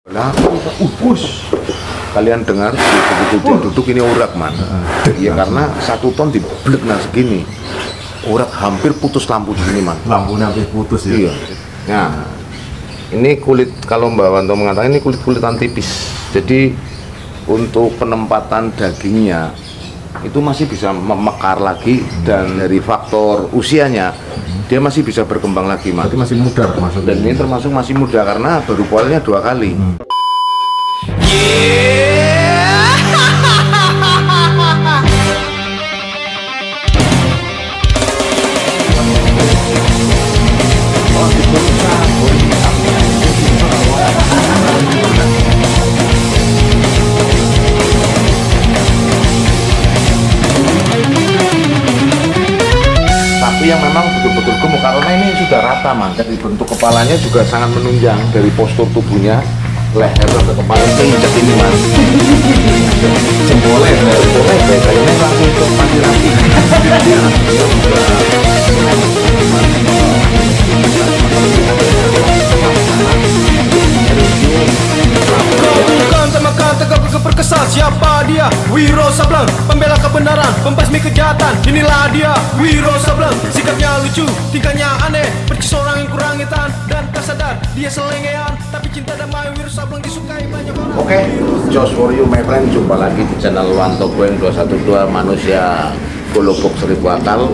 Lah, push. Kalian dengar begitu duduk ini urat man. Iya karena 1 ton diblek nah segini. Urat hampir putus lampu di sini man. Lampunya hampir putus ya. Iya. Nah, ini kulit kalau Mbak Wanto mengatakan ini kulit-kulitan tipis. Jadi untuk penempatan dagingnya itu masih bisa memekar lagi dan dari faktor usianya dia masih bisa berkembang lagi man. Berarti masih muda termasuk. Dan ini termasuk masih muda karena baru poelnya 2 kali. Tapi yang memang betul-betul gemuk karena ini sudah rata man. Jadi bentuk kepalanya juga sangat menunjang dari postur tubuhnya, leher sampai kepala keinjak ini man. Boleh kayaknya langsung ke mandi lagi. Berkesal siapa dia? Wiro Sableng, pembela kebenaran, pembasmi kejahatan. Inilah dia Wiro Sableng, sikapnya lucu, tingkahnya aneh, percis orang yang kurang hitam dan tersadar dia selengean, tapi cinta damai Wiro Sableng disukai banyak orang. Oke, just for you my friend, jumpa lagi di channel Wanto Boeng 212 manusia golobok 1000 akal.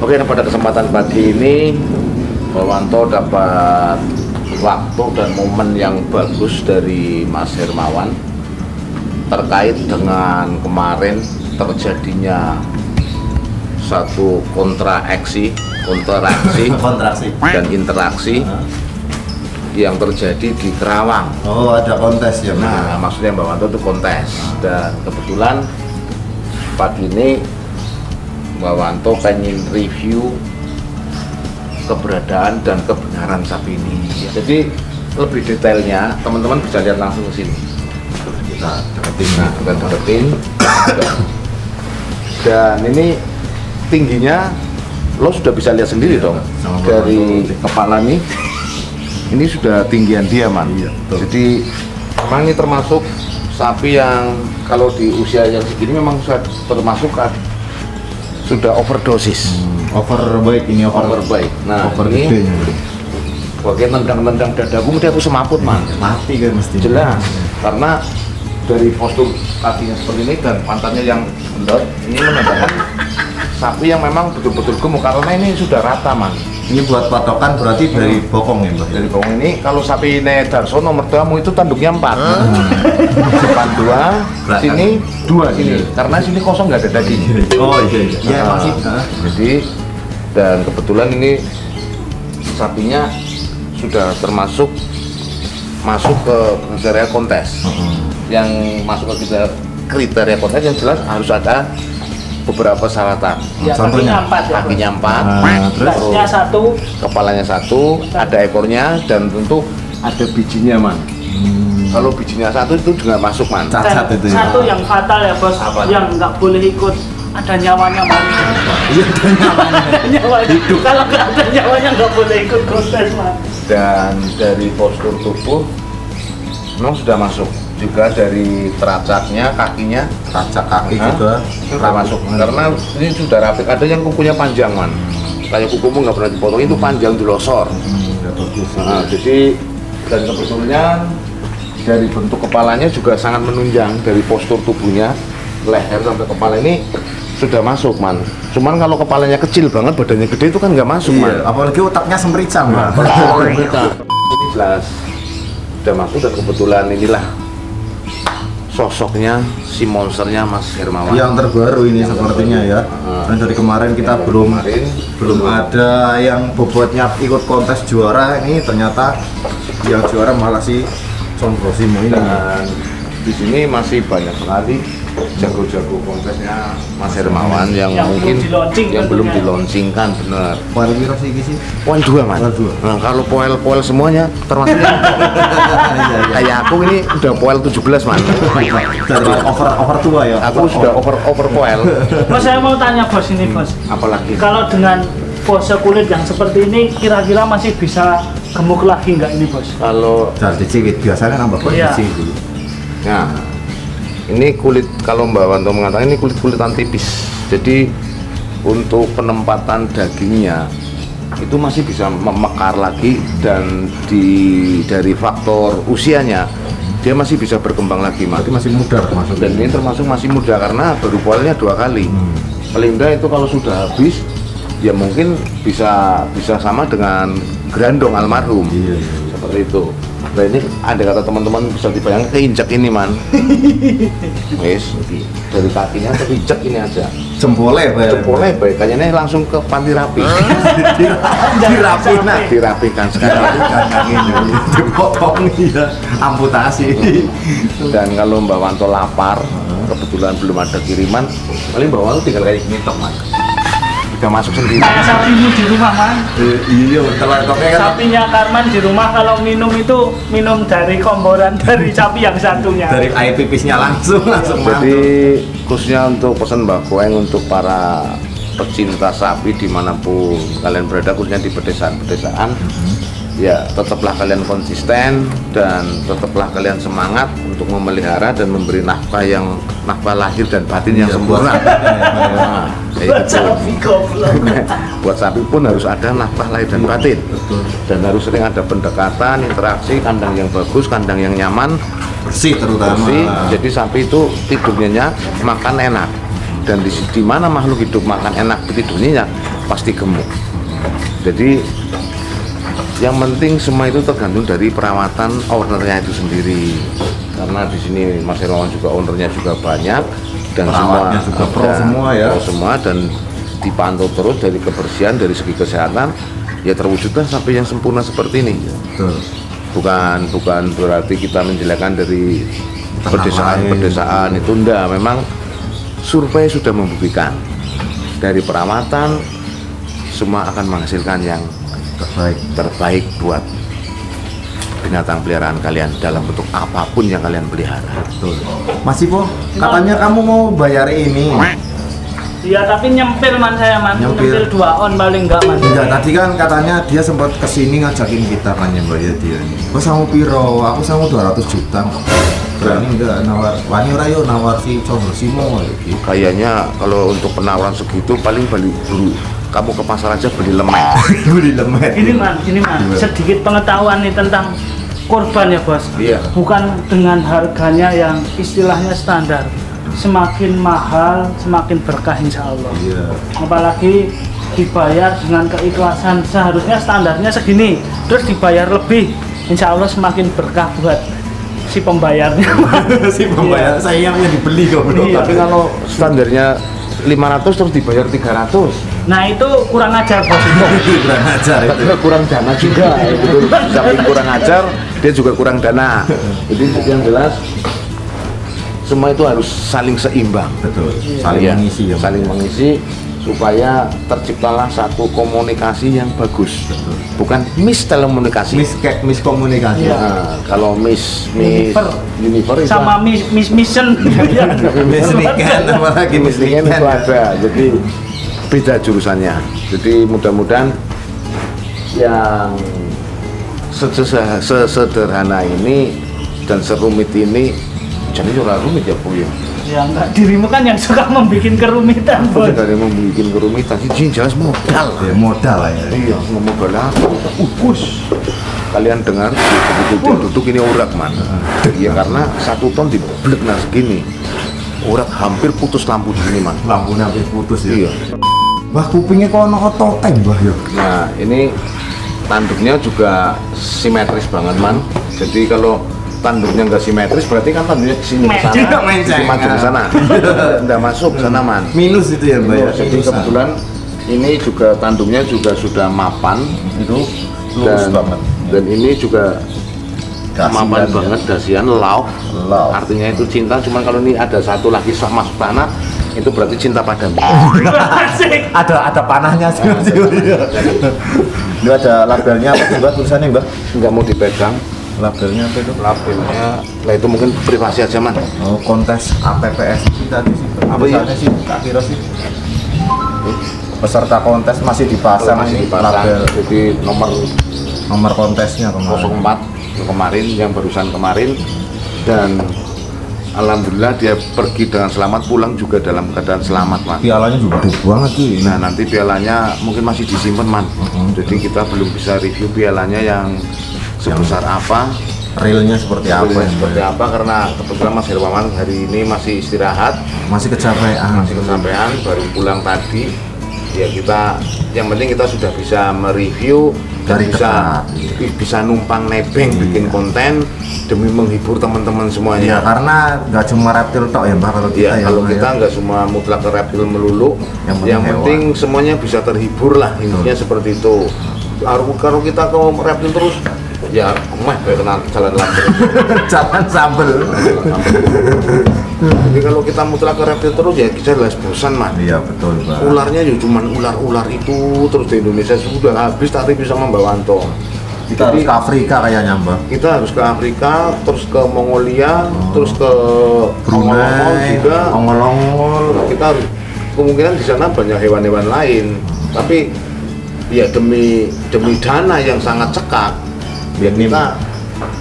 Oke, pada kesempatan pagi ini Wanto dapat waktu dan momen yang bagus dari Mas Hermawan terkait dengan kemarin terjadinya satu kontraksi dan interaksi yang terjadi di Kerawang. Oh, ada kontes ya. Nah, maksudnya Mbak Wanto itu kontes dan kebetulan pagi ini Mbak Wanto pengen review keberadaan dan kebenaran sapi ini. Jadi lebih detailnya teman-teman bisa lihat langsung ke sini. Kita deketin. Dan ini tingginya lo sudah bisa lihat sendiri dong. Dari kepala nih. Ini sudah tinggian dia man. Iya, jadi memang ini termasuk sapi yang kalau di usia yang segini memang sudah termasuk sudah overdosis. Overbike. Nah, over ini bagian tendang-tendang dadaku mesti aku semaput man. Mati kan mesti. Jelas, karena dari postur kakinya seperti ini dan pantatnya yang bendot, ini menandakan sapi yang memang betul-betul gemuk karena ini sudah rata man. Ini buat patokan berarti dari bokong ya Mbak? Dari bokong ini, kalau sapi Darso nomor 2 itu tanduknya 4. Depan 2, sini 2 sini. Karena sini kosong nggak ada daging. Oh iya. Iya masih. Jadi dan kebetulan ini sapinya sudah termasuk masuk ke kriteria kontes. Yang masuk ke kriteria kontes yang jelas harus ada beberapa syaratan. Ya, contohnya kakinya 4, terus kepalanya 1, ada ekornya dan tentu ada bijinya man. Kalau bijinya 1 itu juga masuk man. Cacat itu ya. Satu yang fatal ya bos, yang nggak boleh ikut ada nyawanya man. Iya, ada nyawanya. Hidup. Kalau nggak ada nyawanya nggak boleh ikut kontes man. Dan dari postur tubuh memang sudah masuk. Juga dari teracaknya, kakinya, Teracak kaki juga sudah masuk. Karena ini sudah rapi. Ada yang kukunya panjang man. Kayak kukumu nggak pernah dipotong, itu panjang dilosor. Nah, jadi dan kebetulan dari bentuk kepalanya juga sangat menunjang dari postur tubuhnya, leher sampai kepala ini sudah masuk man. Cuman kalau kepalanya kecil banget, badannya gede itu kan nggak masuk man. Apalagi otaknya semerica Mbak. Ini jelas sudah masuk dan kebetulan inilah sosoknya si monsternya Mas Hermawan. Yang terbaru ini sepertinya ya. Dan dari kemarin kita belum ada yang bobotnya ikut kontes juara, ini ternyata yang juara malah si Songrosimo ini. Dan di sini masih banyak sekali jago-jago kontesnya Mas Hermawan yang mungkin belum dilaunchingkan benar. Poin piro sih sih? Poin 2 man. Nah, kalau poel semuanya termasuk kayak aku ini udah poel 17 man. Dari over tua ya. Aku sudah over poel. Bos, saya mau tanya bos ini bos. Apalagi Kalau dengan pose kulit yang seperti ini kira-kira masih bisa gemuk lagi nggak ini bos? Kalau Jadi ciwit biasanya nambah Iya. kondisi itu. nah, ini kulit, kalau Mbak Wanto mengatakan ini kulit-kulitan tipis. Jadi untuk penempatan dagingnya itu masih bisa memekar lagi, dan dari faktor usianya dia masih bisa berkembang lagi, Mas. Berarti masih muda termasuk. Dan ini termasuk masih muda karena baru poilnya 2 kali. Paling enggak itu kalau sudah habis ya mungkin bisa sama dengan Grandong almarhum. Iya. Seperti itu. Nah ini ada kata teman-teman bisa dibayangkan keinjak ini man. Wes, dari kakinya keinjak ini aja. Jempolnya Pak. Jempolnya baik, kayaknya langsung ke panti rapi. Dirapikan sekarang. Kakinya dipotong ya, amputasi. Dan kalau Mbak Wanto lapar, kebetulan belum ada kiriman, paling Mbak Wanto tinggal kayak gini tok man. Udah masuk sendiri. Kayak sapimu di rumah man. Iya, telekoknya kan. Sapinya Karman di rumah kalau minum itu minum dari komboran dari sapi yang satunya. Dari air pipisnya langsung Jadi mantul. khususnya untuk pesan Mbak Koeng untuk para pecinta sapi dimanapun kalian berada, khususnya di pedesaan-pedesaan, ya tetaplah kalian konsisten dan tetaplah kalian semangat untuk memelihara dan memberi nafkah lahir dan batin yang Iya, sempurna. Nah, kayak Buat gitu. sapi goblok. Buat sapi pun harus ada nafkah lahir dan batin, dan harus sering ada pendekatan, interaksi, kandang yang bagus, kandang yang nyaman, Bersih terutama. bersih. Jadi sapi itu tidurnya makan enak, dan di mana makhluk hidup makan enak tidurnya pasti gemuk. Jadi yang penting semua itu tergantung dari perawatan ownernya itu sendiri, karena di sini Mas Hermawan juga ownernya juga banyak, dan Perawatnya semua juga pro ada, semua ya. pro semua, dan dipantau terus dari kebersihan, dari segi kesehatan, ya terwujudlah sapi yang sempurna seperti ini. Betul. Bukan berarti kita menjelekkan dari Ternak pedesaan itu, enggak. Memang survei sudah membuktikan dari perawatan semua akan menghasilkan yang terbaik buat binatang peliharaan kalian dalam bentuk apapun yang kalian pelihara. Betul. Masih Po, katanya kamu mau bayar ini. Iya tapi nyempil man saya man. Nyempil. 2 on paling enggak man. Enggak, tadi kan katanya dia sempat kesini ngajakin kita kan yang bayar dia ini. Kok sama piro? Aku sama 200 juta. Berani enggak nawar? Wani ora yo nawar si Condro Simo gitu. Kayaknya kalau untuk penawaran segitu paling beli dulu. Kamu ke pasar aja beli lemek. Beli lemet. Ini man, sedikit pengetahuan nih tentang korban ya bos. Iya. Bukan dengan harganya yang istilahnya standar. Semakin mahal, semakin berkah insya Allah. Iya. Apalagi dibayar dengan keikhlasan, seharusnya standarnya segini, terus dibayar lebih, insya Allah semakin berkah buat si pembayarnya. Si pembayar saya yang dibeli kok bro. Iya. Tapi kalau standarnya 500 terus dibayar 300. Nah itu kurang ajar bos. Kurang ajar itu. Tapi kurang dana juga. Itu samping kurang ajar, dia juga kurang dana. Jadi yang jelas semua itu harus saling seimbang. Betul. Saling Iya, mengisi ya. saling mengisi supaya terciptalah satu komunikasi yang bagus. Bukan miskomunikasi. Miskomunikasi. Iya. Nah, kalau Univer. Univer itu Sama mission. Misnikan apalagi mislingan misnikan. itu ada, jadi beda jurusannya. Jadi mudah-mudahan yang sesederhana ini dan serumit ini, jadi juga rumit ya Bu ya. Ya enggak, dirimu kan yang suka membuat kerumitan Aku bos. dari membuat kerumitan, ini jelas modal. Ya modal lah ya. Iya, modal apa? Us. Kalian dengar begitu dia duduk ini urat man. Iya karena 1 ton diblek nah segini. Urat hampir putus lampu di sini man. Lampunya habis putus ya. Iya. Wah kupingnya kok ono ototeng Mbah yo. Nah ini tanduknya juga simetris banget man. Jadi kalau tanduknya nggak simetris berarti kan tanduknya ke sini ke sana, Menceng. maju ke sana, nggak masuk ke sana man. Minus itu ya Mbak ya. Jadi kebetulan ini juga tanduknya juga sudah mapan itu Lurus banget. dan ini juga Dasian mapan ya. banget, dasian love. Love. Artinya itu cinta, cuman kalau ini ada satu lagi masuk tanah itu berarti cinta padamu. Asik. Ada panahnya sih. Ini ada labelnya apa sih Mbak tulisannya Mbak? Nggak mau dipegang Labelnya apa itu? labelnya, nah itu mungkin privasi aja man. Oh kontes APPS sih tadi sih. Apa ya? Tulisannya sih tak kira sih. Peserta kontes masih dipasang Masih ini dipasang, label. jadi nomor nomor kontesnya kemarin. 04 kemarin yang barusan kemarin, dan alhamdulillah dia pergi dengan selamat, pulang juga dalam keadaan selamat, Man. Pialanya juga gede banget cuy. Nah, nanti pialanya mungkin masih disimpan, Man. Jadi kita belum bisa review pialanya yang sebesar apa, Realnya seperti apa? seperti apa, karena kebetulan Mas Hermawan hari ini masih istirahat, Masih kecapean. baru pulang tadi. Ya kita, yang penting kita sudah bisa mereview dan Dari bisa numpang nebeng bikin konten demi menghibur teman-teman Iya, semuanya. karena nggak cuma reptil tok ya Mbak kalau kita Ya, ya. kalau Mbak, kita ya. nggak semua mutlak ke reptil melulu, Yang yang penting semuanya bisa terhibur lah, intinya seperti itu. Kalau kita ke reptil terus, ya kayak kena jalan lampu. Jangan sambel. Jadi kalau kita mutlak ke reptil terus ya kita jelas bosan, Man. Iya betul Mbak. Ularnya ya cuman ular-ular itu terus di Indonesia sudah habis tapi bisa membawa Wanto. Kita harus ke Afrika kayaknya Mbak. Kita harus ke Afrika, terus ke Mongolia, terus ke Ongol-ongol Brunei juga. Ongol-ongol. Kita harus, kemungkinan di sana banyak hewan-hewan lain, tapi ya demi dana yang sangat cekak, ya kita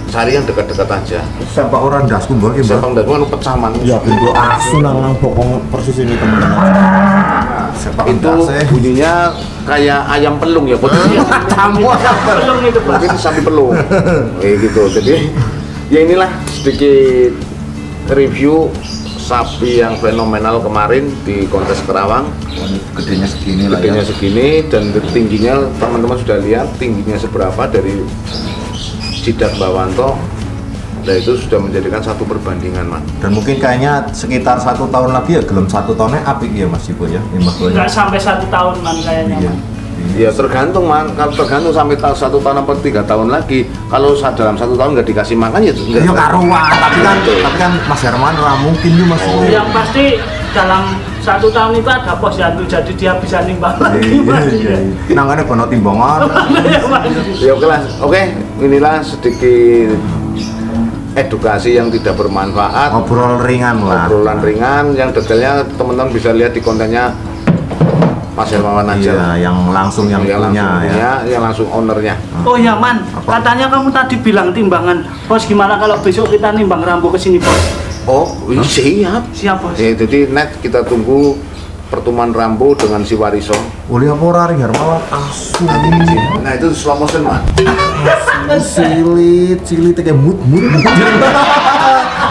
cari yang dekat-dekat aja. Sampai orang dasku Mbak Mbak. Sepang dan anu pecaman. Ya bentuk asu nang bokong persis ini teman-teman. Sepak Itu bunyinya kayak ayam pelung ya, posisinya. Belum itu, Pak. Mungkin sapi pelung. Gitu. Jadi ya inilah sedikit review sapi yang fenomenal kemarin di kontes Kerawang. Gedenya segini lah Gedenya ya. segini dan tingginya teman-teman sudah lihat tingginya seberapa dari jidat Mbak Wanto. Nah itu sudah menjadikan satu perbandingan, Man. Dan mungkin kayaknya sekitar 1 tahun lagi ya, gelem 1 tahunnya apik ya Mas Ibu ya. Nggak sampai 1 tahun, Man, kayaknya, Iya. Man. Ya tergantung, Man. Kalau tergantung sampai 1 tahun atau 3 tahun lagi. Kalau dalam 1 tahun nggak dikasih makan ya Ya karuan, tapi kan Mas Herman lah mungkin juga Mas. Yang pasti dalam 1 tahun itu ada posyandu, jadi dia bisa nimbang lagi, Mas. Nangane bono timbangan. Ya, Mas. Ya oke lah. Oke, inilah sedikit edukasi yang tidak bermanfaat, Ngobrol ringan lah. obrolan ringan. Yang detailnya teman-teman bisa lihat di kontennya Mas Hermawan aja. Iya, yang langsung yang yang punya langsung ya. punya, yang langsung ownernya. Oh ya, Man, katanya kamu tadi bilang timbangan. Bos, gimana kalau besok kita nimbang Rambo ke sini, Bos? Oh, siap. Siap, Bos. Jadi net kita tunggu pertemuan Rambo dengan si Wariso. Uli apa ora ring Hermawan asu. Nah itu slow motion, Man. Cilit kayak mut.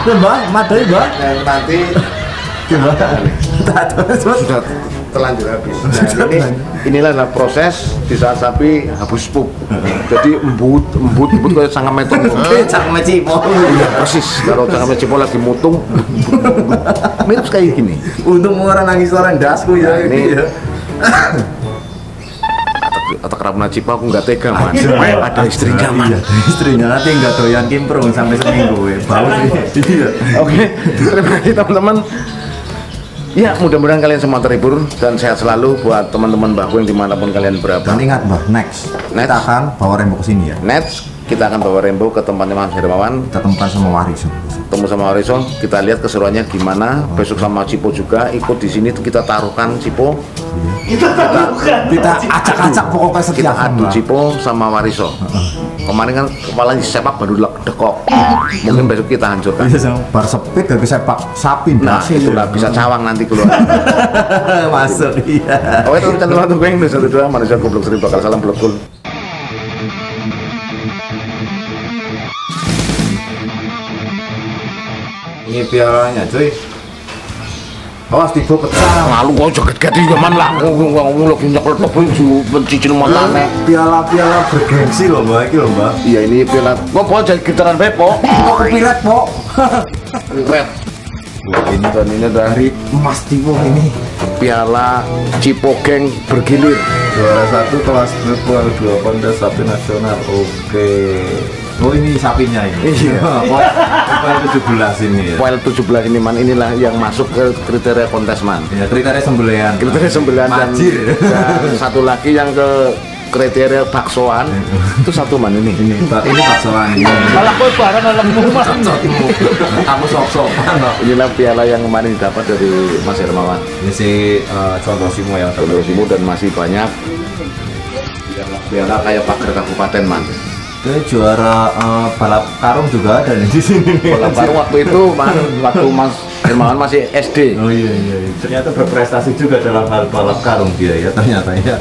Ya Mbak, madai Mbak. Dan nanti Coba. sudah terlanjur habis. Nah, inilah adalah proses di saat sapi habis pup. Jadi embut kayak sangat metong. Cak mecipo. Persis kalau sangat cipo lagi mutung, mirip kayak gini. Untung orang nangis orang dasku ya Ini- ya. Atau kerapna cipo aku nggak tega, Man. Ada istrinya, Man. Iya, istrinya nanti nggak doyan kimprung sampai seminggu ya. Bau sih. Iya. Oke, terima kasih teman-teman. Ya, mudah-mudahan kalian semua terhibur dan sehat selalu buat teman-teman Mbahku yang dimanapun kalian berada. Dan ingat Mbak, next Next. kita akan bawa Rembo ke sini ya. Next, kita akan bawa Rembo ke tempatnya Mas Hermawan, Kita temukan sama Wariso. ketemu sama Wariso, kita lihat keseruannya gimana. Besok sama Cipo juga ikut di sini, kita taruhkan Cipo, Kita acak-acak pokoknya kita setiap adu Cipo sama Wariso. Kemarin kan kepalanya sepak baru dekok. Mungkin besok kita hancurkan. Iya, sama bar sepit gak bisa pak sapin. Nah, itu nggak bisa cawang nanti keluar. Masuk iya. Oke, teman-teman tunggu yang 1-2 manusia goblok 1000 bakal salam blokul. Ini pialanya cuy. Awas tiba pecah. Ngalu kok joget-joget iki man lah. Wong lagi nyekel tebing cicil matane. Piala-piala bergengsi loh Mbak, iki loh Mbak. Iya ini piala. Ngopo jadi gitaran Pepo? Oh, kepiret, Pok. Red. Ini dan ini dari Mas Timo ini. piala Cipogeng bergilir. Juara 1 kelas grup Poel 2 Honda Sapi Nasional. Oke. Oh ini sapinya ini. Iya. Poel 17 ini ya. Poel 17 ini man, inilah yang masuk ke kriteria kontes man. Ya, kriteria sembelian. Kriteria 9 dan Majir. satu lagi yang ke kriteria baksoan itu satu man ini. Ini baksoan ini. Malah kok barang lemu, Man. Kamu sok-sokan kok. Inilah piala yang kemarin didapat dari Mas Hermawan. Ini si contoh Simo ya. Saudara Simu dan masih banyak. Ya piala kayak pagar kabupaten man. Dia juara balap karung juga ada di sini. Balap karung waktu itu waktu Mas Hermawan masih SD. Oh iya, ternyata berprestasi juga dalam hal balap karung dia ya ternyata ya.